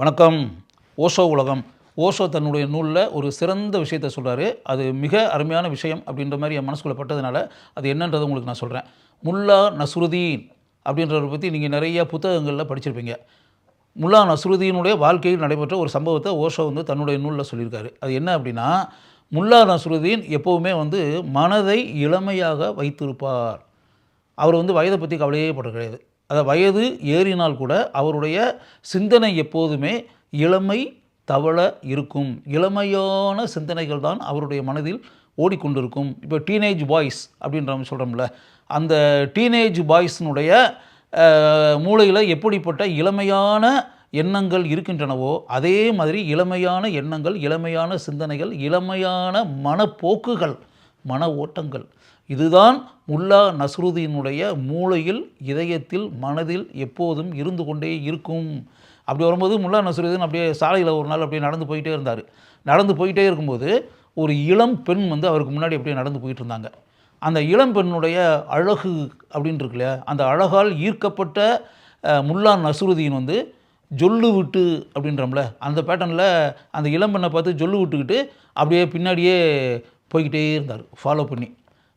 வணக்கம். ஓஷோ உலகம். ஓஷோ தன்னுடைய நூலில் ஒரு சிறந்த விஷயத்தை சொல்கிறாரு. அது மிக அருமையான விஷயம் அப்படின்ற மாதிரி என் மனசுக்குள்ளே பட்டதுனால அது என்னன்றதை உங்களுக்கு நான் சொல்கிறேன். முல்லா நஸ்ருதீன் அப்படின்றவரை பற்றி நீங்கள் நிறைய புத்தகங்களில் படிச்சிருப்பீங்க. முல்லா நஸ்ருதீனுடைய வாழ்க்கையில் நடைபெற்ற ஒரு சம்பவத்தை ஓஷோ தன்னுடைய நூலில் சொல்லியிருக்காரு. அது என்ன அப்படின்னா, முல்லா நஸ்ருதீன் எப்போவுமே மனதை இளமையாக வைத்திருப்பார். அவர் வயதை பற்றி கவலையே பட கிடையாது. வயது ஏறினால் கூட அவருடைய சிந்தனை எப்போதுமே இளமை தவள இருக்கும். இளமையான சிந்தனைகள் தான் அவருடைய மனதில் ஓடிக்கொண்டிருக்கும். இப்போ டீனேஜ் பாய்ஸ் அப்படின்ற நம்ம சொல்கிறோம்ல, அந்த டீனேஜ் பாய்ஸினுடைய மூளையில் எப்படிப்பட்ட இளமையான எண்ணங்கள் இருக்கின்றனவோ அதே மாதிரி இளமையான எண்ணங்கள், இளமையான சிந்தனைகள், இளமையான மனப்போக்குகள், மன ஓட்டங்கள், இதுதான் முல்லா நஸ்ருதீனுடைய மூளையில், இதயத்தில், மனதில் எப்போதும் இருந்து கொண்டே இருக்கும். அப்படி வரும்போது முல்லா நஸ்ருதீன் அப்படியே சாலையில் ஒரு நாள் அப்படியே நடந்து போயிட்டே இருந்தார். நடந்து போயிட்டே இருக்கும்போது ஒரு இளம் பெண் அவருக்கு முன்னாடி அப்படியே நடந்து போயிட்டு இருந்தாங்க. அந்த இளம் பெண்ணுடைய அழகு அப்படின்னு இருக்கு இல்லையா, அந்த அழகால் ஈர்க்கப்பட்ட முல்லா நஸ்ருதீன் ஜொல்லு விட்டு அப்படின்றோம்ல, அந்த பேட்டர்னில் அந்த இளம் பெண்ணை பார்த்து ஜொல்லு விட்டுக்கிட்டு அப்படியே பின்னாடியே போய்கிட்டே இருந்தார், ஃபாலோ பண்ணி.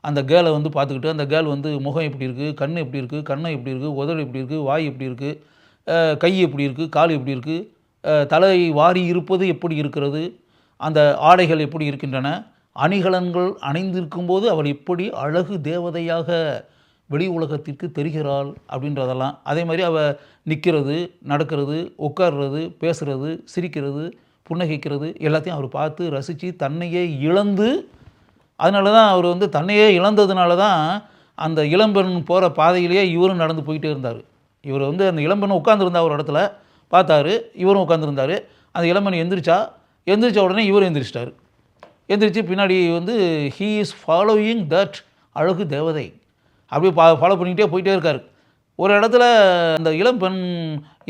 அந்த கேலை பார்த்துக்கிட்டு, அந்த கேர்ள் முகம் எப்படி இருக்குது, கண் எப்படி இருக்குது, கண்ணம் எப்படி இருக்குது, உதடு எப்படி இருக்குது, வாய் எப்படி இருக்குது, கை எப்படி இருக்குது, கால் எப்படி இருக்குது, தலை வாரி இருப்பது எப்படி இருக்கிறது, அந்த ஆடைகள் எப்படி இருக்கின்றன, அணிகலன்கள் அணிந்திருக்கும்போது அவள் எப்படி அழகு தேவதையாக வெளி உலகத்திற்கு தெரிகிறாள் அப்படின்றதெல்லாம். அதே மாதிரி அவள் நிற்கிறது, நடக்கிறது, உட்கார்றது, பேசுகிறது, சிரிக்கிறது, புன்னகைக்கிறது எல்லாத்தையும் அவர் பார்த்து ரசித்து தன்னையே இழந்து, அதனால தான் அவர் தன்னையே இழந்ததுனால தான் அந்த இளம்பெண் போகிற பாதையிலேயே இவரும் நடந்து போயிட்டே இருந்தார். இவர் அந்த இளம்பெண்ணை உட்காந்துருந்தா ஒரு இடத்துல பார்த்தாரு, இவரும் உட்காந்துருந்தார். அந்த இளம்பெண் எந்திரிச்ச உடனே இவரும் எந்திரிச்சிட்டார். எந்திரிச்சு பின்னாடி ஹீ இஸ் ஃபாலோயிங் தட் அழகு தேவதை அப்படியே ஃபாலோ பண்ணிக்கிட்டே போயிட்டே இருக்கார். ஒரு இடத்துல அந்த இளம்பெண்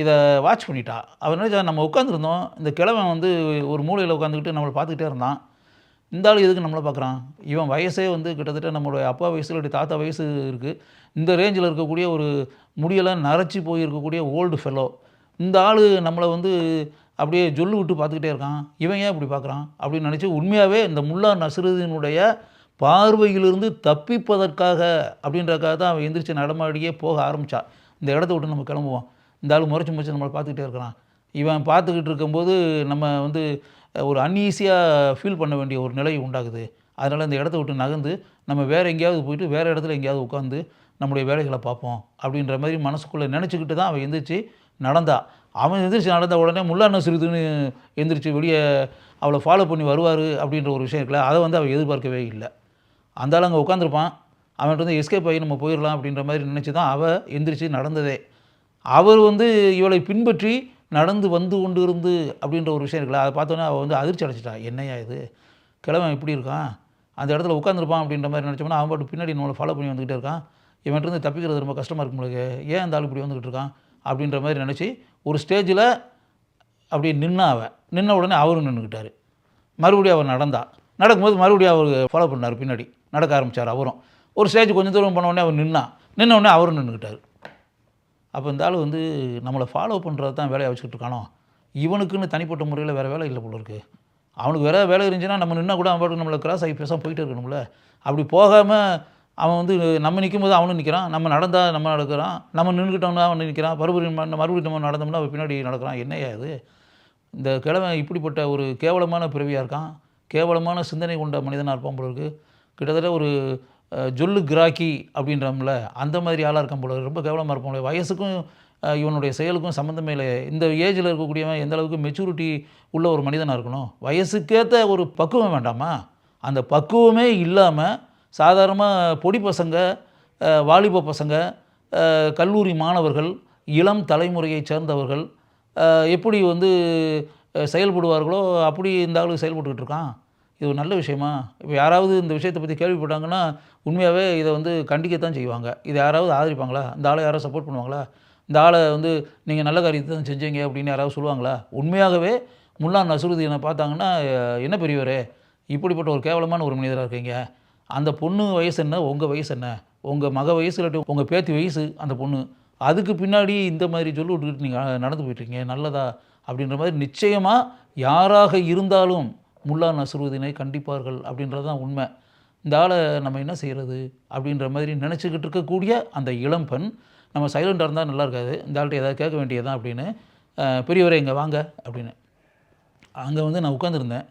இதை வாட்ச் பண்ணிட்டா. அவர் நினைச்சா, நம்ம உட்காந்துருந்தோம், இந்த கிழவன் ஒரு மூலையில் உட்காந்துக்கிட்டு நம்மளை பார்த்துக்கிட்டே இருந்தான், இந்த ஆள் எதுக்கு நம்மளை பார்க்குறான், இவன் வயசே கிட்டத்தட்ட நம்மளுடைய அப்பா வயசு இல்லாட்டி தாத்தா வயசு இருக்குது, இந்த ரேஞ்சில் இருக்கக்கூடிய ஒரு முடியெல்லாம் நரைச்சி போயிருக்கக்கூடிய ஓல்டு ஃபெல்லோ, இந்த ஆள் நம்மளை அப்படியே ஜொல்லு விட்டு பார்த்துக்கிட்டே இருக்கான், இவன் ஏன் இப்படி பார்க்குறான் அப்படின்னு நினச்சி உண்மையாகவே இந்த முல்லா நஸ்ருதீனுடைய பார்வையிலிருந்து தப்பிப்பதற்காக அப்படின்றக்காக தான் அவன் எந்திரிச்சு நடமாடியே போக ஆரம்பித்தா. இந்த இடத்த விட்டு நம்ம கிளம்புவோம், இந்த ஆள் முறைச்சி நம்மளை பார்த்துக்கிட்டே இருக்கிறான், இவன் பார்த்துக்கிட்டு இருக்கும்போது நம்ம ஒரு அன்ஈஸியாக ஃபீல் பண்ண வேண்டிய ஒரு நிலை உண்டாகுது, அதனால் இந்த இடத்த விட்டு நகர்ந்து நம்ம வேறு எங்கேயாவது போயிட்டு வேறு இடத்துல எங்கேயாவது உட்காந்து நம்முடைய வேலைகளை பார்ப்போம் அப்படின்ற மாதிரி மனசுக்குள்ளே நினச்சிக்கிட்டு தான் அவன் எந்திரிச்சு நடந்தா. அவன் எந்திரிச்சு நடந்த உடனே முல்லா நஸ்ருதீன் எந்திரிச்சு வெளியே அவளை ஃபாலோ பண்ணி வருவார் அப்படின்ற ஒரு விஷயம் இருக்குல்ல, அதை அவள் எதிர்பார்க்கவே இல்லை. அந்த ஆள் அங்கே உட்காந்துருப்பான், அவன்கிட்ட எஸ்கேப் ஆகி நம்ம போயிடலாம் அப்படின்ற மாதிரி நினச்சி தான் அவள் எந்திரிச்சு நடந்ததே. அவர் இவளை பின்பற்றி நடந்து கொண்டு இருந்து அப்படின்ற ஒரு விஷயம் இருக்குல்ல, அதை பார்த்தோன்னே அவள் அதிர்ச்சி அடைச்சிட்டா. என்னையா இது, கிழவன் இப்படி இருக்கான், அந்த இடத்துல உட்காந்துருப்பான் அப்படின்ற மாதிரி நினச்சோம்னா அவன் பாட்டு பின்னாடி நம்மளை ஃபாலோ பண்ணி வந்துக்கிட்டே இருக்கான், இவன்ட்டு தப்பிக்கிறது ரொம்ப கஷ்டமாக இருக்கும் உங்களுக்கு, ஏன் அந்த ஆள் இப்படி வந்துக்கிட்டு இருக்கான் அப்படின்ற மாதிரி நினச்சி ஒரு ஸ்டேஜில் அப்படியே நின்ன உடனே அவரும் நின்றுக்கிட்டார். மறுபடியும் அவர் நடக்கும்போது மறுபடியும் அவர் ஃபாலோ பண்ணார், பின்னாடி நடக்க ஆரம்பித்தார் அவரும். ஒரு ஸ்டேஜ் கொஞ்சம் தூரம் போன உடனே அவர் நின்ன உடனே அவரும் நின்றுக்கிட்டார். அப்போ இந்த ஆள் நம்மளை ஃபாலோ பண்ணுறது தான் வேலையை வச்சுக்கிட்டு இருக்கானோ, இவனுக்குன்னு தனிப்பட்ட முறையில் வேறு வேலை இல்லை போல இருக்குது, அவனுக்கு வேறு வேலை இருந்துச்சுன்னா நம்ம நின்னா கூட அவன் பாட்டுக்கு நம்மளை கிராஸ் ஆகி பேசாமல் போயிட்டே இருக்கணும்ல, அப்படி போகாமல் அவன் நம்ம நிற்கும்போது அவனும் நிற்கிறான், நம்ம நடந்தால் நம்ம நடக்கிறான், நம்ம நின்றுக்கிட்டோம்னா அவன் நிற்கிறான், மறுபடியும் நம்ம நடந்தோம்னா அவன் பின்னாடி நடக்கிறான், என்னையா இது, இந்த கிழவன் இப்படிப்பட்ட ஒரு கேவலமான பிறவியாக இருக்கான், கேவலமான சிந்தனை கொண்ட மனிதனாக இருப்பான் போல இருக்குது, கிட்டத்தட்ட ஒரு ஜொல்லு கிராக்கி அப்படின்றோம்ல அந்த மாதிரி ஆளாக இருக்கான் போல, ரொம்ப கேவலமாக இருப்பான் போல, வயசுக்கும் இவனுடைய செயலுக்கும் சம்மந்தமே இல்லை, இந்த ஏஜில் இருக்கக்கூடியவன் எந்த அளவுக்கு மெச்சூரிட்டி உள்ள ஒரு மனிதனாக இருக்கணும், வயசுக்கேற்ற ஒரு பக்குவம் வேண்டாமா, அந்த பக்குவமே இல்லாமல் சாதாரணமாக பொடி பசங்க, வாலிப பசங்க, கல்லூரி மாணவர்கள், இளம் தலைமுறையை சேர்ந்தவர்கள் எப்படி செயல்படுவார்களோ அப்படி இந்த ஆளு செயல்பட்டுக்கிட்டு இருக்கான். இது ஒரு நல்ல விஷயமா? இப்போ யாராவது இந்த விஷயத்தை பற்றி கேள்விப்பட்டாங்கன்னா உண்மையாகவே இதை கண்டிக்கத்தான் செய்வாங்க. இதை யாராவது ஆதரிப்பாங்களா? இந்த ஆளை யாராவது சப்போர்ட் பண்ணுவாங்களா? இந்த ஆளை நீங்கள் நல்ல காரியத்தை தான் செஞ்சீங்க அப்படின்னு யாராவது சொல்லுவாங்களா? உண்மையாகவே முல்லா நஸ்ருதீனை பார்த்தாங்கன்னா, என்ன பெரியவரே, இப்படிப்பட்ட ஒரு கேவலமான ஒரு மனிதராக இருக்கீங்க, அந்த பொண்ணு வயசு என்ன, உங்கள் வயசு என்ன, உங்கள் மக வயசு இல்லாட்டி உங்கள் பேத்தி வயசு அந்த பொண்ணு, அதுக்கு பின்னாடி இந்த மாதிரி சொல்லி விட்டுக்கிட்டு நீங்கள் நடந்து போயிட்டுருக்கீங்க நல்லதா அப்படின்ற மாதிரி நிச்சயமாக யாராக இருந்தாலும் முல்லா நஸ்ருதீனை கண்டிப்பார்கள் அப்படின்றது தான் உண்மை. இந்த ஆளை நம்ம என்ன செய்கிறது அப்படின்ற மாதிரி நினச்சிக்கிட்டு இருக்கக்கூடிய அந்த இளம்பெண் நம்ம சைலண்டாக இருந்தால் நல்லா இருக்காது, இந்த ஆள்கிட்ட ஏதாவது கேட்க வேண்டியதான் அப்படின்னு, பெரியவரே இங்கே வாங்க அப்படின்னு. அங்கே வந்து நான் உட்காந்துருந்தேன்,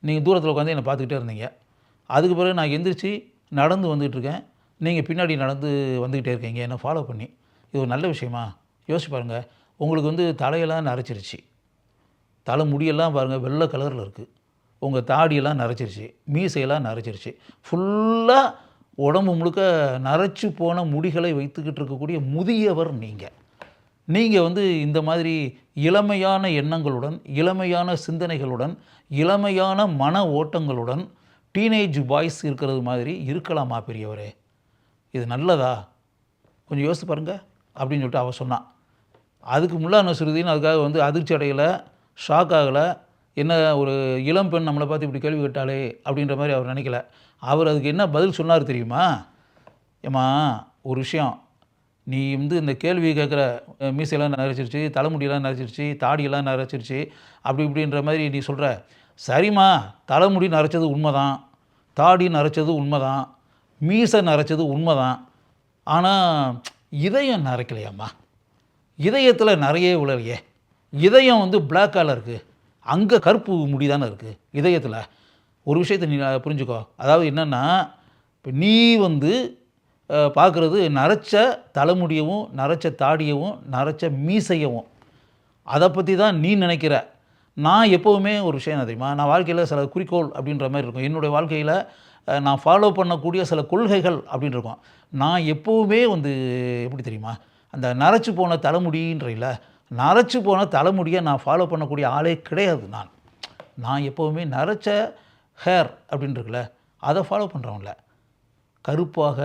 நீங்கள் தூரத்தில் உட்காந்து என்னை பார்த்துக்கிட்டே இருந்தீங்க. அதுக்கு பிறகு நான் எந்திரிச்சு நடந்து வந்துகிட்ருக்கேன், நீங்கள் பின்னாடி நடந்து வந்துக்கிட்டே இருக்கீங்க என்னை ஃபாலோ பண்ணி. இது ஒரு நல்ல விஷயமா? யோசிச்சு பாருங்கள். உங்களுக்கு வந்து தலையெல்லாம் நரைச்சிருச்சு, தலை முடியெல்லாம் பாருங்கள் வெள்ளை கலரில் இருக்குது, உங்கள் தாடியெல்லாம் நரைச்சிருச்சு, மீசையெல்லாம் நரைச்சிருச்சு, ஃபுல்லாக உடம்பு முழுக்க நரைச்சி போன முடிகளை வைத்துக்கிட்டு இருக்கக்கூடிய முதியவர் நீங்கள் வந்து இந்த மாதிரி இளமையான எண்ணங்களுடன், இளமையான சிந்தனைகளுடன், இளமையான மன ஓட்டங்களுடன் டீனேஜ் பாய்ஸ் இருக்கிறது மாதிரி இருக்கலாமா பெரியவரே? இது நல்லதா? கொஞ்சம் யோசித்து பாருங்கள் அப்படின்னு சொல்லிட்டு அவள் சொன்னான். அதுக்கு முல்லா நஸ்ருதீன் அதுக்காக வந்து அதிர்ச்சி அடையலை, ஷாக் ஆகலை. என்ன ஒரு இளம் பெண் நம்மளை பார்த்து இப்படி கேள்வி கேட்டாலே அப்படின்ற மாதிரி அவர் நினைக்கல. அவர் அதுக்கு என்ன பதில் சொன்னார் தெரியுமா? ஏம்மா ஒரு விஷயம், நீ வந்து இந்த கேள்வி கேட்குற மீசையெல்லாம் நரைச்சிருச்சு, தலைமுடியெல்லாம் நரைச்சிருச்சு, தாடியெல்லாம் நரைச்சிருச்சு அப்படி இப்படின்ற மாதிரி நீ சொல்கிற. சரிம்மா, தலைமுடி நரைச்சது உண்மை தான், தாடி நரைச்சது உண்மை தான், மீசை நரைச்சது உண்மை தான். ஆனால் இதயம் நரைக்கலையாம்மா, இதயத்தில் நிறைய விழலையே. இதயம் வந்து பிளாக்கால் இருக்குது, அங்கே கருப்பு முடி தானே இருக்குது இதயத்தில். ஒரு விஷயத்தை நீ புரிஞ்சுக்கோ. அதாவது என்னென்னா, இப்போ நீ வந்து பார்க்குறது நரைச்ச தலைமுடியவும், நரைச்ச தாடியவும், நரைச்ச மீசையவும், அதை பற்றி தான் நீ நினைக்கிற. நான் எப்போவுமே ஒரு விஷயம் தெரியுமா, நான் வாழ்க்கையில் சில குறிக்கோள் அப்படின்ற மாதிரி இருக்கும். என்னுடைய வாழ்க்கையில் நான் ஃபாலோ பண்ணக்கூடிய சில கொள்கைகள் அப்படின்னு இருக்கும். நான் எப்போவுமே வந்து எப்படி தெரியுமா, அந்த நரைச்சி போன தலைமுடின்ற நரைச்சி போன தலைமுடியை நான் ஃபாலோ பண்ணக்கூடிய ஆளே கிடையாது. நான் எப்போவுமே நரைச்ச ஹேர் அப்படின்றதுல அதை ஃபாலோ பண்ணுறவன்ல, கருப்பாக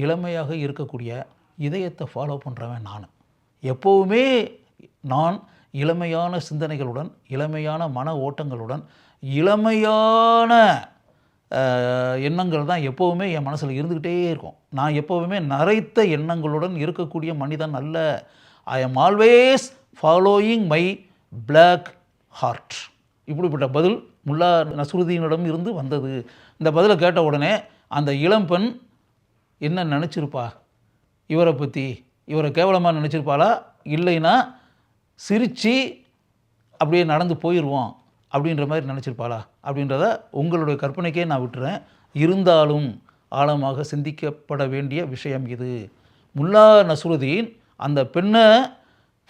இளமையாக இருக்கக்கூடிய இதயத்தை ஃபாலோ பண்ணுறவன் நான். எப்போவுமே நான் இளமையான சிந்தனைகளுடன், இளமையான மன ஓட்டங்களுடன், இளமையான எண்ணங்கள் தான் எப்போவுமே என் மனசில் இருந்துக்கிட்டே இருக்கும். நான் எப்போவுமே நரைத்த எண்ணங்களுடன் இருக்கக்கூடிய மனிதன் அல்ல. I am always following my black heart. இப்படிப்பட்ட பதில் முல்லா நஸ்ருதீனிடம் இருந்து வந்தது. இந்த பதிலை கேட்ட உடனே அந்த இளம்பெண் என்ன நினச்சிருப்பா இவரை பற்றி? இவரை கேவலமாக நினச்சிருப்பாளா, இல்லைன்னா சிரித்து அப்படியே நடந்து போயிடுவோம் அப்படின்ற மாதிரி நினச்சிருப்பாளா அப்படின்றத உங்களுடைய கற்பனைக்கே நான் விட்டுறேன். இருந்தாலும் ஆழமாக சிந்திக்கப்பட வேண்டிய விஷயம் இது. முல்லா நஸ்ருதீன் அந்த பெண்ணை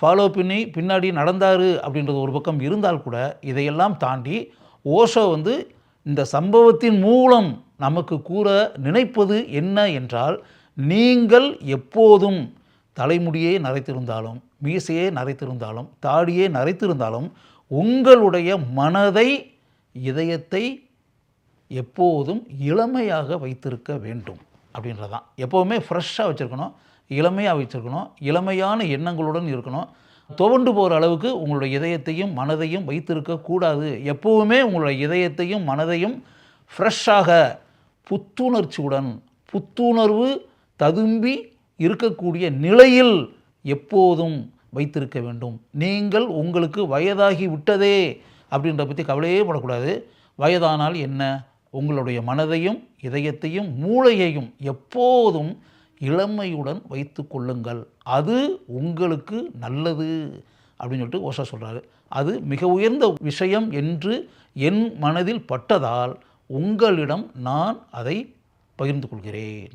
ஃபாலோ பண்ணி பின்னாடி நடந்தார் அப்படின்றது ஒரு பக்கம் இருந்தால் கூட, இதையெல்லாம் தாண்டி ஓஷோ வந்து இந்த சம்பவத்தின் மூலம் நமக்கு கூற நினைப்பது என்ன என்றால், நீங்கள் எப்போதும் தலைமுடியே நரைத்திருந்தாலும், மீசையே நரைத்திருந்தாலும், தாடியே நரைத்திருந்தாலும், உங்களுடைய மனதை, இதயத்தை எப்போதும் இளமையாக வைத்திருக்க வேண்டும் அப்படின்றதான். எப்போவுமே ஃப்ரெஷ்ஷாக வச்சுருக்கணும், இளமையாக வச்சுருக்கணும், இளமையான எண்ணங்களுடன் இருக்கணும். துவண்டு போகிற அளவுக்கு உங்களுடைய இதயத்தையும் மனதையும் வைத்திருக்கக்கூடாது. எப்போவுமே உங்களுடைய இதயத்தையும் மனதையும் ஃப்ரெஷ்ஷாக, புத்துணர்ச்சியுடன், புத்துணர்வு ததும்பி இருக்கக்கூடிய நிலையில் எப்போதும் வைத்திருக்க வேண்டும். நீங்கள் உங்களுக்கு வயதாகி விட்டதே அப்படின்ற பற்றி கவலையே படக்கூடாது. வயதானால் என்ன, உங்களுடைய மனதையும் இதயத்தையும் மூளையையும் எப்போதும் இளமையுடன் வைத்து கொள்ளுங்கள், அது உங்களுக்கு நல்லது அப்படின்னு சொல்லிட்டு ஓஷோ சொல்கிறாரு. அது மிக உயர்ந்த விஷயம் என்று என் மனதில் பட்டதால் உங்களிடம் நான் அதை பகிர்ந்து கொள்கிறேன்.